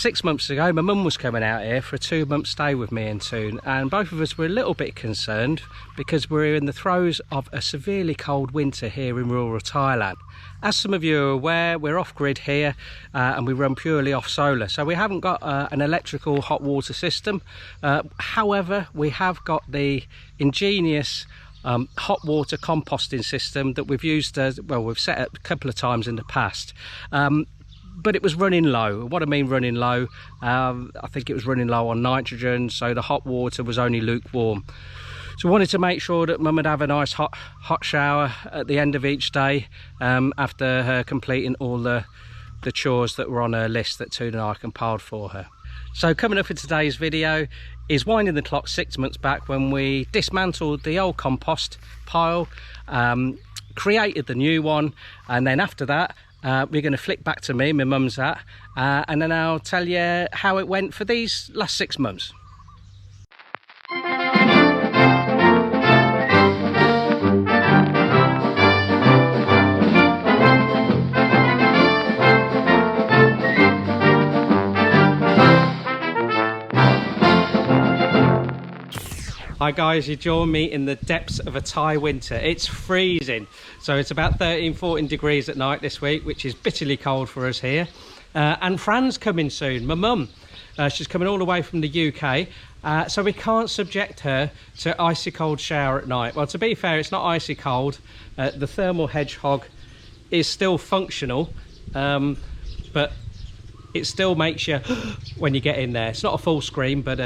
6 months ago, my mum was coming out here for a 2-month stay with me and Toon, and both of us were a little bit concerned because we're in the throes of a severely cold winter here in rural Thailand. As some of you are aware, we're off-grid here and we run purely off solar, so we haven't got an electrical hot water system. However, we have got the ingenious hot water composting system that we've used, we've set up a couple of times in the past. But it was running low. What I mean running low, I think it was running low on nitrogen, so the hot water was only lukewarm. So we wanted to make sure that Mum would have a nice hot shower at the end of each day, after her completing all the chores that were on her list that Toon and I compiled for her. So coming up in today's video is winding the clock 6 months back when we dismantled the old compost pile, created the new one, and then after that we're going to flick back to me, my mum's at, and then I'll tell you how it went for these last 6 months. Hi guys, you join me in the depths of a Thai winter. It's freezing, so it's about 13-14 degrees at night this week, which is bitterly cold for us here. And Fran's coming soon, my mum. She's coming all the way from the UK, so we can't subject her to icy cold shower at night. Well, to be fair, it's not icy cold. The thermal hedgehog is still functional, but it still makes you when you get in there. It's not a full screen, but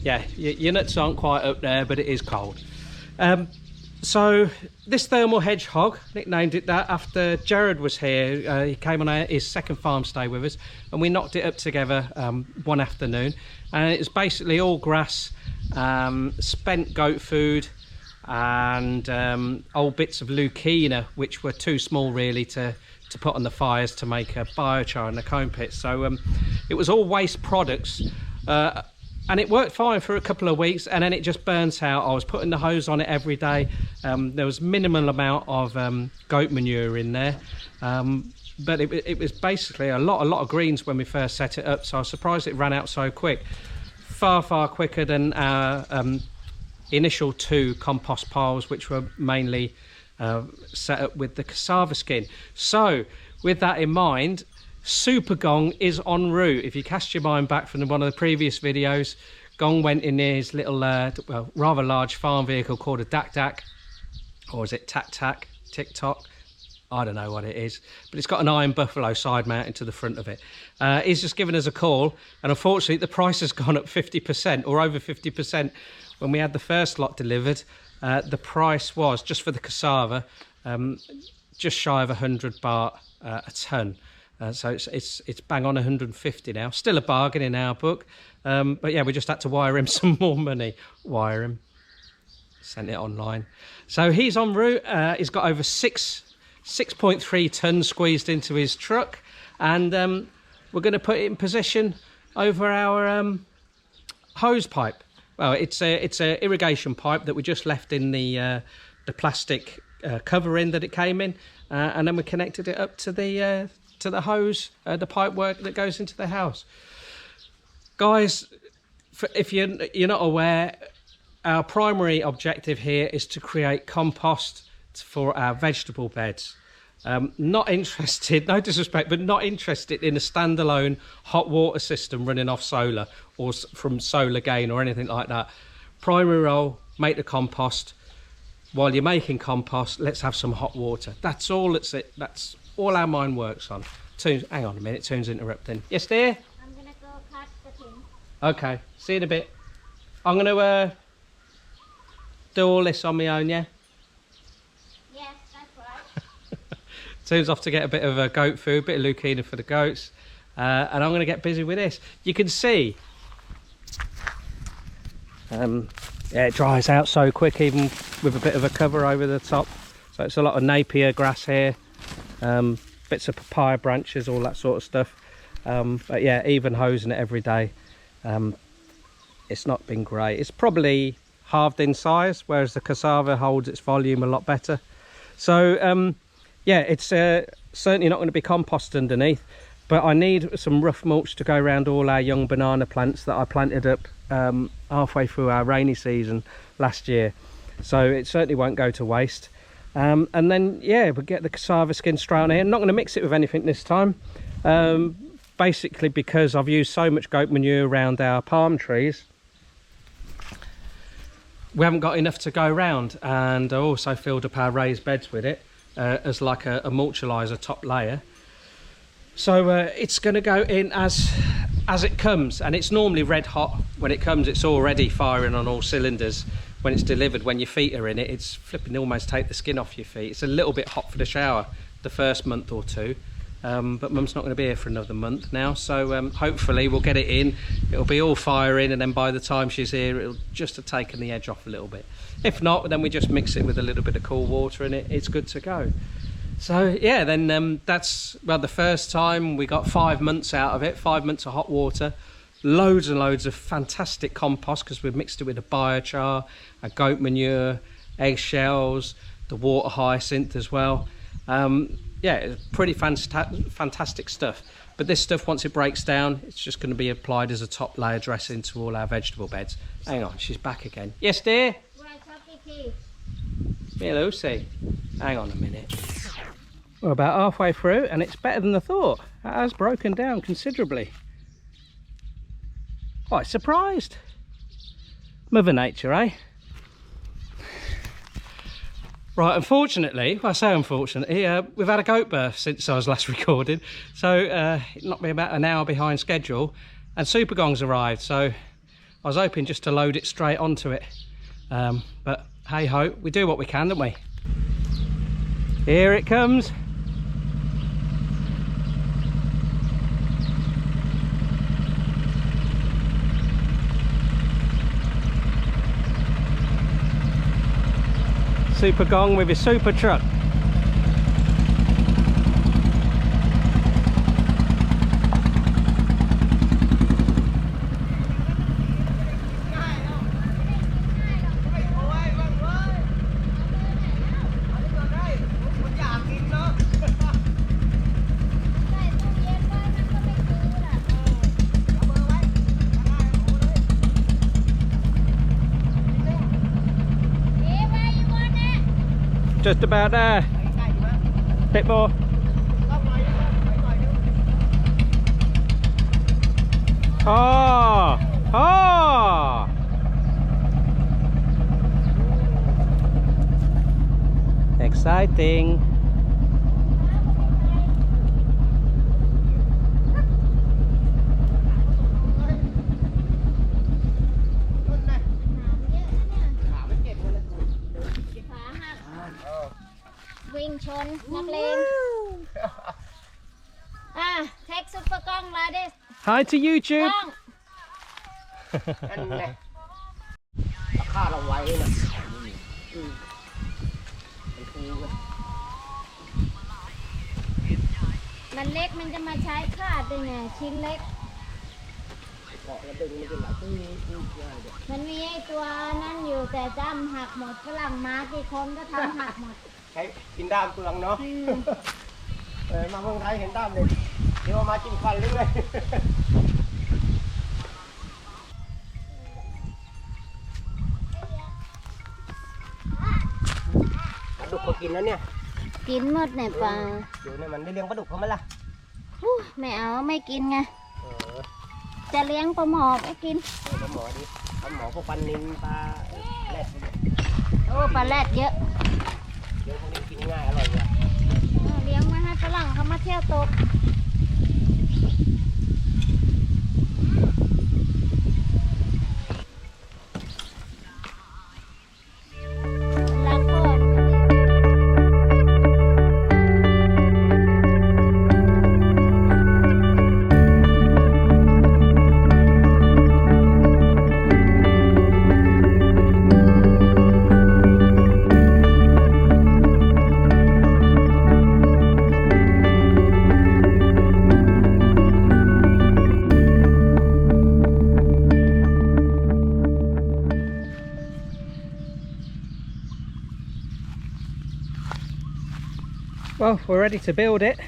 yeah, your nuts aren't quite up there, but it is cold. So this thermal hedgehog, nicknamed it that after Jared was here. He came on his second farm stay with us, and we knocked it up together one afternoon. And it's basically all grass, spent goat food, and old bits of leucaena, which were too small really to put on the fires to make a biochar in the comb pit. So it was all waste products. And it worked fine for a couple of weeks, and then it just burnt out. I was putting the hose on it every day. There was minimal amount of goat manure in there, but it was basically a lot of greens when we first set it up. So I was surprised it ran out so quick, far quicker than our initial 2 compost piles, which were mainly set up with the cassava skin. So with that in mind, Super Gong is en route. If you cast your mind back from one of the previous videos, Gong went in his little, well, rather large farm vehicle called a Dak Dak, or is it Tac Tac, TikTok? I don't know what it is, but it's got an Iron Buffalo side mounted to the front of it. He's just given us a call, and unfortunately the price has gone up 50% or over 50%. When we had the first lot delivered, the price was, just for the cassava, just shy of 100 baht a tonne. So it's bang on 150 now. Still a bargain in our book, but yeah, we just had to wire him some more money. Wire him, sent it online. So he's en route. He's got over 6.3 tons squeezed into his truck, and we're going to put it in position over our hose pipe. Well, it's a irrigation pipe that we just left in the plastic covering that it came in, and then we connected it up to the hose, the pipe work that goes into the house. Guys, if you're not aware, our primary objective here is to create compost for our vegetable beds. Not interested, no disrespect, but not interested in a standalone hot water system running off solar or from solar gain or anything like that. Primary role, make the compost. While you're making compost, let's have some hot water. That's all. That's all our mind works on. Toon's, hang on a minute, Toon's interrupting. Yes, dear? I'm going to go cut the thing. Okay, see you in a bit. I'm going to do all this on my own, yeah? Yes, that's right. Toon's off to get a bit of goat food, a bit of leucaena for the goats. And I'm going to get busy with this. You can see, yeah, it dries out so quick, even with a bit of a cover over the top. So it's a lot of Napier grass here. Bits of papaya branches, all that sort of stuff. But yeah, even hosing it every day, it's not been great. It's probably halved in size, whereas the cassava holds its volume a lot better. So yeah, it's certainly not going to be compost underneath. But I need some rough mulch to go around all our young banana plants that I planted up halfway through our rainy season last year, so it certainly won't go to waste. And then yeah, we'll get the cassava skin straight on here. I'm not going to mix it with anything this time, basically because I've used so much goat manure around our palm trees. We haven't got enough to go around, and I also filled up our raised beds with it as like a mulchalizer top layer. So it's going to go in as it comes, and it's normally red hot when it comes. It's already firing on all cylinders when it's delivered. When your feet are in it, it's flipping almost take the skin off your feet. It's a little bit hot for the shower the first month or two, but Mum's not going to be here for another month now, so hopefully we'll get it in. It'll be all firing, and then by the time she's here, it'll just have taken the edge off a little bit. If not, then we just mix it with a little bit of cool water and it's good to go. So yeah, then that's, well, the first time we got 5 months out of it, 5 months of hot water, loads and loads of fantastic compost, because we've mixed it with a biochar, a goat manure, eggshells, the water hyacinth as well. Yeah, it's pretty fantastic stuff. But this stuff, once it breaks down, it's just going to be applied as a top layer dressing to all our vegetable beds. Hang on, she's back again. Yes, dear? Here, Lucy. Hang on a minute. We're about halfway through, and it's better than I thought. It has broken down considerably. Quite surprised. Mother Nature, eh? Right, unfortunately, well, I say unfortunately, we've had a goat birth since I was last recording, so it knocked me about an hour behind schedule, and Super Gong's arrived, so I was hoping just to load it straight onto it, but hey ho, we do what we can, don't we? Here it comes. Super Gong with his super truck. Just about there. Bit more. Oh! Oh! Exciting. Wing chun,นักเลง take Super Gong like this. Hi to YouTube. Gong. ราคาเราไว้นะมันเล็กมันจะมาใช้คาดได้ไงชิ้นเล็ก เกาะแล้วดึงมันเป็นหลายมันมีไอ้ตัวนั่นอยู่แต่จ้ำหักหมดฝรั่งมากี่คนก็ทำหักหมด ใช้กินด้ามเปลืองเนาะมาเมืองไทยเห็นด้ามเลยเดี๋ยวมากินควันเรื่อยปลาดุกก็กินแล้วเนี่ย กินหมดเนี่ยปลา เดี๋ยวเนี่ยมันได้เลี้ยงปลาดุกเขาไหมล่ะ ไม่เอาไม่กินไงจะเลี้ยงปลาหมอไม่กิน ปลาหมอดิปลาหมอพวกปลานิลปลาแรด โอ้ปลาแรดเยอะ เดี๋ยวพวกนี้กินง่ายอร่อยเลย เลี้ยงมาให้ฝรั่งเขามาเที่ยวตกรักพ่อ Well, we're ready to build it.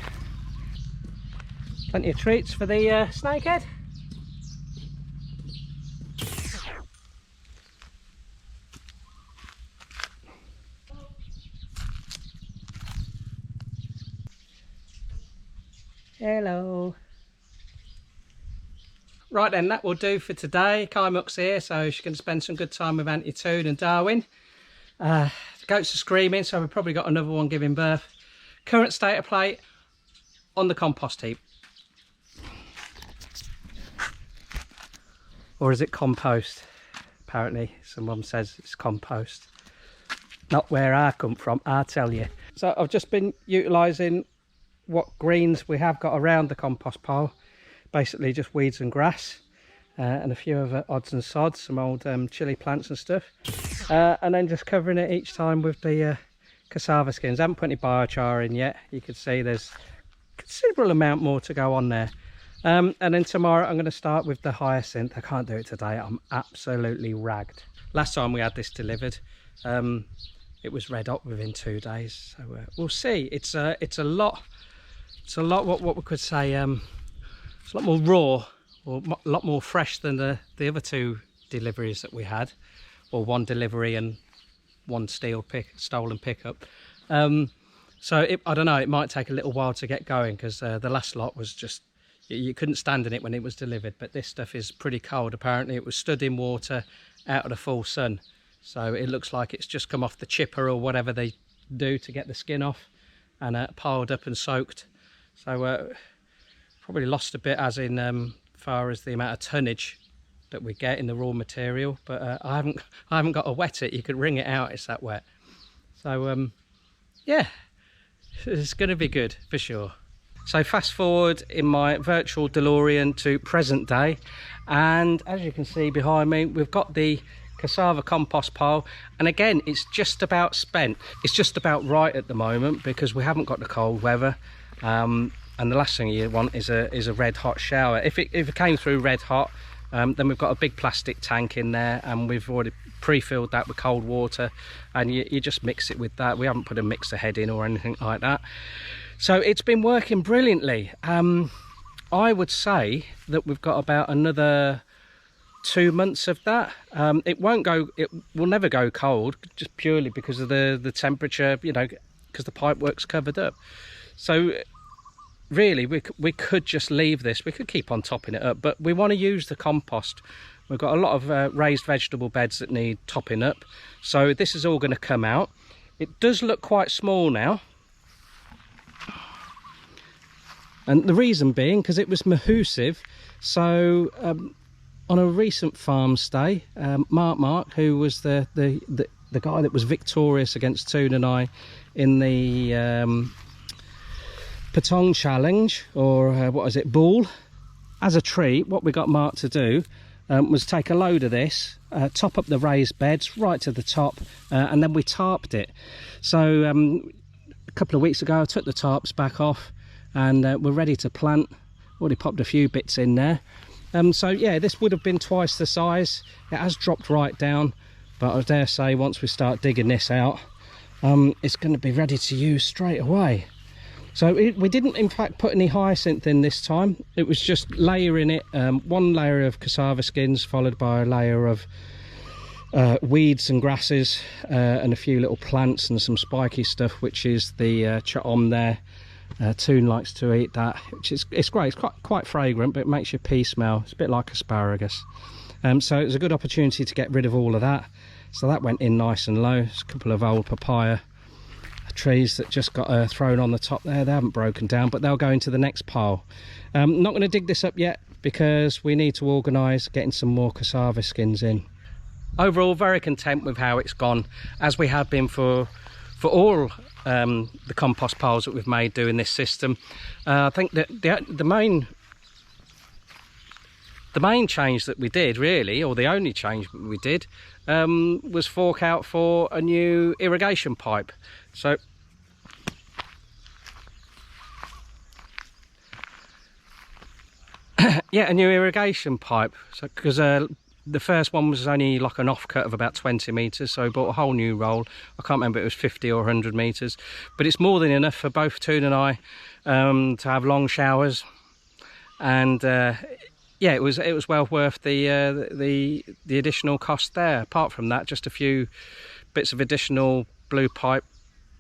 Plenty of treats for the snakehead. Hello. Right then, that will do for today. Kaimuk's here, so she can spend some good time with Auntie Toon and Darwin. The goats are screaming, so we've probably got another one giving birth. Current state of play on the compost heap. Or is it compost? Apparently, someone says it's compost. Not where I come from, I tell you. So I've just been utilising what greens we have got around the compost pile. Basically just weeds and grass, and a few other odds and sods, some old chili plants and stuff. And then just covering it each time with the cassava skins. I haven't put any biochar in yet. You can see there's a considerable amount more to go on there. And then tomorrow I'm going to start with the hyacinth. I can't do it today. I'm absolutely ragged. Last time we had this delivered, it was red hot within 2 days. So we'll see. It's a lot. It's a lot. What we could say. It's a lot more raw, or a lot more fresh than the other 2 deliveries that we had, or 1 delivery and 1 stolen pickup. So I don't know. It might take a little while to get going, because the last lot was just, you couldn't stand in it when it was delivered. But this stuff is pretty cold. Apparently it was stood in water out of the full sun, so it looks like it's just come off the chipper or whatever they do to get the skin off, and piled up and soaked. So probably lost a bit as in far as the amount of tonnage that we get in the raw material, but I haven't got to wet it. You could wring it out, it's that wet. So yeah, it's going to be good for sure. So fast forward in my virtual DeLorean to present day, and as you can see behind me, we've got the cassava compost pile, and again it's just about spent. It's just about right at the moment because we haven't got the cold weather, and the last thing you want is a red hot shower. If it came through red hot, then we've got a big plastic tank in there, and we've already pre-filled that with cold water, and you just mix it with that. We haven't put a mixer head in or anything like that. So it's been working brilliantly. I would say that we've got about another 2 months of that. It will never go cold, just purely because of the temperature, you know, because the pipe work's covered up. So really we could just leave this. We could keep on topping it up, but we want to use the compost. We've got a lot of raised vegetable beds that need topping up, so this is all going to come out. It does look quite small now, and the reason being because it was mahoosive. So on a recent farm stay, Mark, who was the guy that was victorious against Toon and I in the PATRON challenge, or what is it, bull, as a treat, what we got Mark to do was take a load of this, top up the raised beds right to the top, and then we tarped it. So a couple of weeks ago I took the tarps back off, and we're ready to plant. Already popped a few bits in there. So yeah, this would have been twice the size. It has dropped right down, but I dare say once we start digging this out, it's going to be ready to use straight away. So we didn't in fact put any hyacinth in this time. It was just layering it, 1 layer of cassava skins followed by a layer of weeds and grasses, and a few little plants and some spiky stuff, which is the chatom there. Toon likes to eat that, which is, it's great. It's quite fragrant, but it makes your pee smell. It's a bit like asparagus. So it was a good opportunity to get rid of all of that. So that went in nice and low. There's a couple of old papaya trees that just got thrown on the top there. They haven't broken down, but they'll go into the next pile. Not going to dig this up yet because we need to organise getting some more cassava skins in. Overall, very content with how it's gone, as we have been for all the compost piles that we've made doing this system. I think that the main change that we did, really, or the only change we did, was fork out for a new irrigation pipe. So yeah, a new irrigation pipe. So because the first one was only like an offcut of about 20 meters, so I bought a whole new roll. I can't remember if it was 50 or 100 meters, but it's more than enough for both Toon and I to have long showers and yeah, it was well worth the additional cost there. Apart from that, just a few bits of additional blue pipe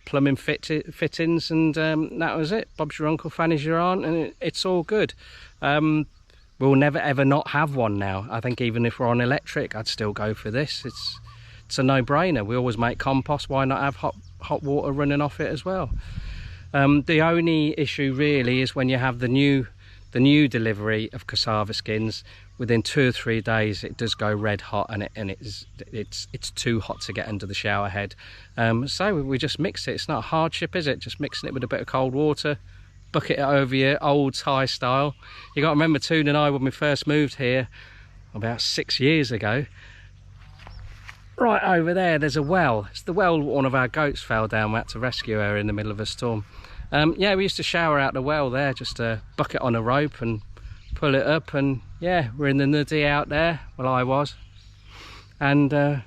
plumbing fittings, and that was it. Bob's your uncle, Fanny's your aunt, and it's all good. We'll never ever not have one now. I think even if we're on electric, I'd still go for this. It's a no-brainer. We always make compost. Why not have hot water running off it as well? The only issue really is when you have the new delivery of cassava skins. Within 2 or 3 days it does go red hot, and it's too hot to get under the shower head. So we just mix it. It's not a hardship, is it? Just mixing it with a bit of cold water, bucket it over you, old Thai style. You got to remember, Toon and I, when we first moved here about 6 years ago, right over there's a well. It's the well one of our goats fell down. We had to rescue her in the middle of a storm. Yeah, we used to shower out the well there, just a bucket on a rope and pull it up, and yeah, we're in the nuddy out there. Well, I was, and it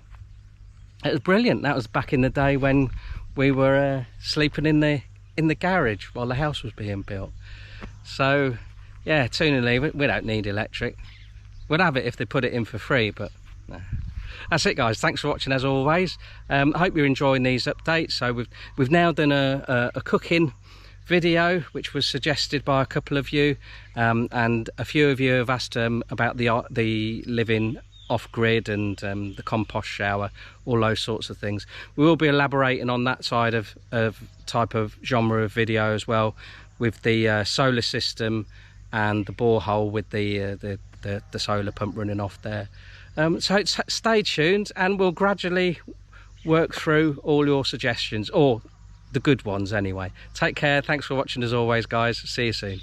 was brilliant. That was back in the day when we were sleeping in the garage while the house was being built. So yeah, Toon and Lee, we don't need electric. We'd have it if they put it in for free, but no. That's it, guys. Thanks for watching as always. I hope you're enjoying these updates. So we've now done a cooking video, which was suggested by a couple of you, and a few of you have asked about the living off-grid and the compost shower, all those sorts of things. We will be elaborating on that side of type of genre of video as well, with the solar system and the borehole with the solar pump running off there. So stay tuned, and we'll gradually work through all your suggestions, or the good ones anyway. Take care. Thanks for watching as always, guys. See you soon.